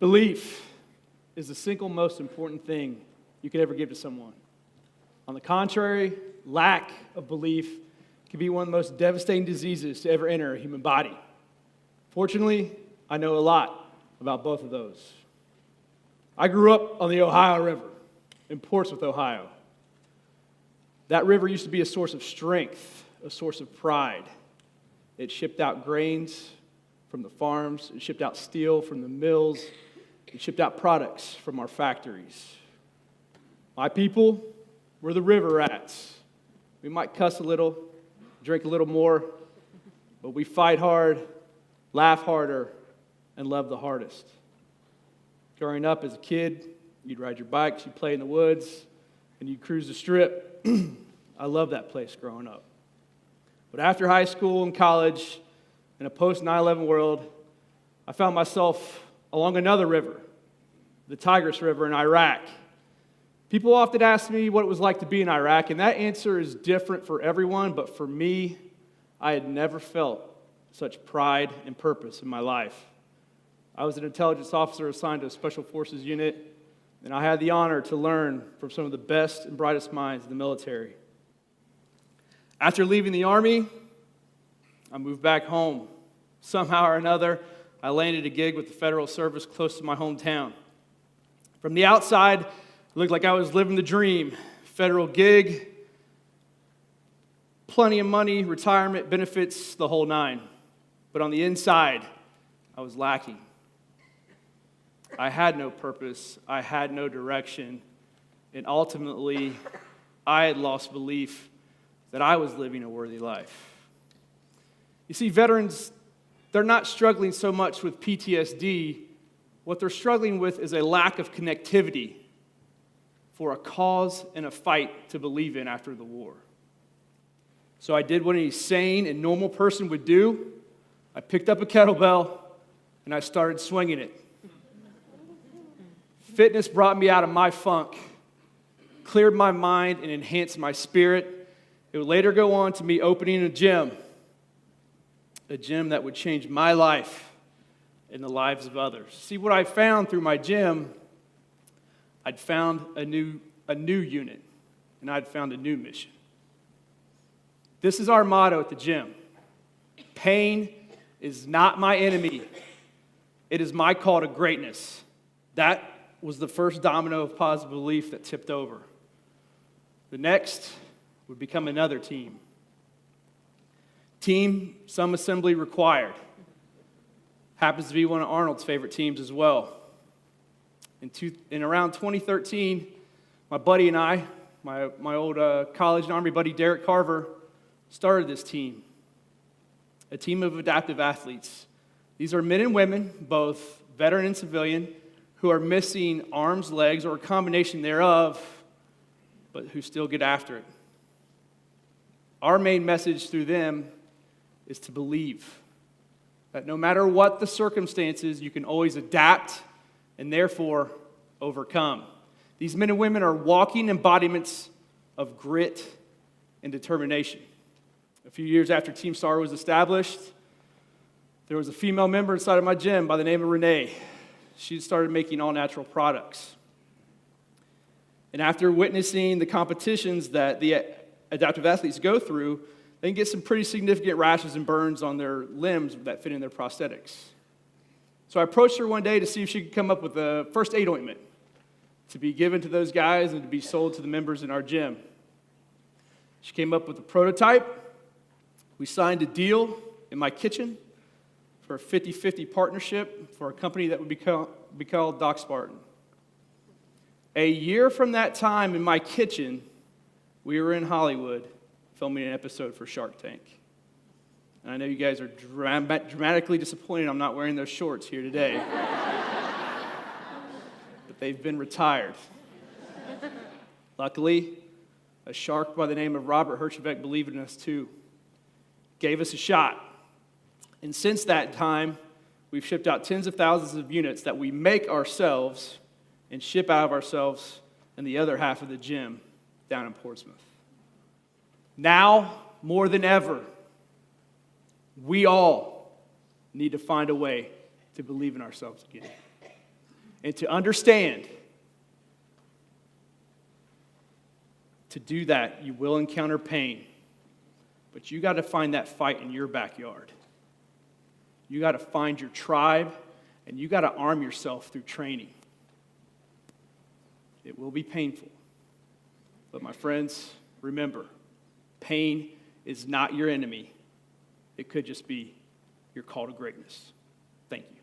Belief is the single most important thing you could ever give to someone. On the contrary, lack of belief can be one of the most devastating diseases to ever enter a human body. Fortunately, I know a lot about both of those. I grew up on the Ohio River in Portsmouth, Ohio. That river used to be a source of strength, a source of pride. It shipped out grains from the farms, it shipped out steel from the mills, it shipped out products from our factories. My people were the river rats. We might cuss a little, drink a little more, but we fight hard, laugh harder, and love the hardest. Growing up as a kid, you'd ride your bikes, you'd play in the woods, and you'd cruise the strip. I loved that place growing up. But after high school and college, in a post-9/11 world, I found myself along another river, the Tigris River in Iraq. People often ask me what it was like to be in Iraq, and that answer is different for everyone, but for me, I had never felt such pride and purpose in my life. I was an intelligence officer assigned to a special forces unit, and I had the honor to learn from some of the best and brightest minds in the military. After leaving the Army, I moved back home. Somehow or another, I landed a gig with the Federal Service close to my hometown. From the outside, it looked like I was living the dream. Federal gig, plenty of money, retirement, benefits, the whole nine. But on the inside, I was lacking. I had no purpose, I had no direction, and ultimately, I had lost belief that I was living a worthy life. You see, veterans, they're not struggling so much with PTSD. What they're struggling with is a lack of connectivity for a cause and a fight to believe in after the war. So I did what any sane and normal person would do. I picked up a kettlebell and I started swinging it. Fitness brought me out of my funk, cleared my mind, and enhanced my spirit. It would later go on to me opening a gym that would change my life and the lives of others. See, what I found through my gym, I'd found a new unit, and I'd found a new mission. This is our motto at the gym. Pain is not my enemy. It is my call to greatness. That was the first domino of positive belief that tipped over. The next would become another team. Team, some assembly required. Happens to be one of Arnold's favorite teams as well. In around 2013, my buddy and I, my old college and Army buddy Derek Carver, started this team. A team of adaptive athletes. These are men and women, both veteran and civilian, who are missing arms, legs, or a combination thereof, but who still get after it. Our main message through them is to believe that no matter what the circumstances, you can always adapt and therefore overcome. These men and women are walking embodiments of grit and determination. A few years after Team Star was established, there was a female member inside of my gym by the name of Renee. She started making all-natural products. And after witnessing the competitions that the adaptive athletes go through, they can get some pretty significant rashes and burns on their limbs that fit in their prosthetics. So I approached her one day to see if she could come up with a first aid ointment to be given to those guys and to be sold to the members in our gym. She came up with a prototype. We signed a deal in my kitchen for a 50-50 partnership for a company that would be called Doc Spartan. A year from that time in my kitchen, we were in Hollywood filming an episode for Shark Tank. And I know you guys are dramatically disappointed I'm not wearing those shorts here today. But they've been retired. Luckily, a shark by the name of Robert Herjavec believed in us too. Gave us a shot. And since that time, we've shipped out tens of thousands of units that we make ourselves and ship out of ourselves in the other half of the gym down in Portsmouth. Now, more than ever, we all need to find a way to believe in ourselves again. And to understand, to do that, you will encounter pain. But you got to find that fight in your backyard. You got to find your tribe, and you got to arm yourself through training. It will be painful. But my friends, remember, pain is not your enemy. It could just be your call to greatness. Thank you.